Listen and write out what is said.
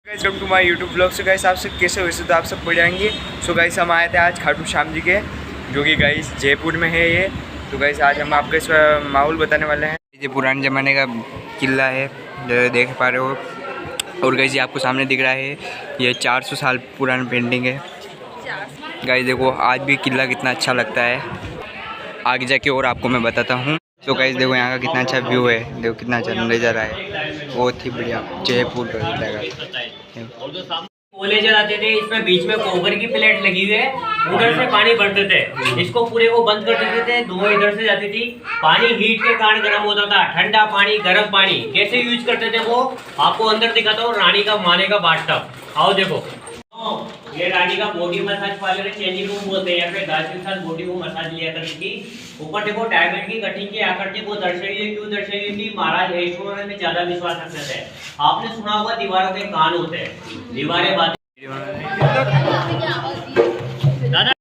Welcome to my YouTube blog. So guys आप सब कैसे हो? तो आप सब बढ़ जाएंगे। सो गाइस हम आए थे आज खाटू श्याम जी के, जो कि गाइस जयपुर में है ये। तो गाइस आज हम आपको इसका माहौल बताने वाले हैं। ये पुराने ज़माने का किला है, जो देख पा रहे हो। और गाइस ये आपको सामने दिख रहा है, ये 400 साल पुरानी पेंटिंग है। गाइस देखो आज भी किला कितना अच्छा लगता है, आगे जाके और आपको मैं बताता हूँ। तो गाइस देखो यहाँ का कितना अच्छा व्यू है, देखो कितना अच्छा नज़ारा है, बहुत ही बढ़िया जयपुर का जगह। कोले जलाते थे, इसमें बीच में गोबर की प्लेट लगी हुई है, उधर से पानी भरते थे, इसको पूरे को बंद कर देते थे, धुआं इधर से जाती थी। पानी हीट के कारण गर्म होता था, ठंडा पानी गर्म पानी कैसे यूज करते थे वो आपको अंदर दिखाता हूँ। रानी का माने का बाथटब, आओ देखो। ये रानी का body massage parlour changing room बोलते हैं, या फिर गार्ड के साथ बॉडी को मसाज लिया करती थी। ऊपर देखो डायमंड की कटिंग की आकृति को दर्शाई है, क्यों दर्शाई है कि महाराज ऐश्वर्य में ज्यादा विश्वास रखते थे। आपने सुना होगा दीवारों के कान होते हैं, दीवारें बातें। दादा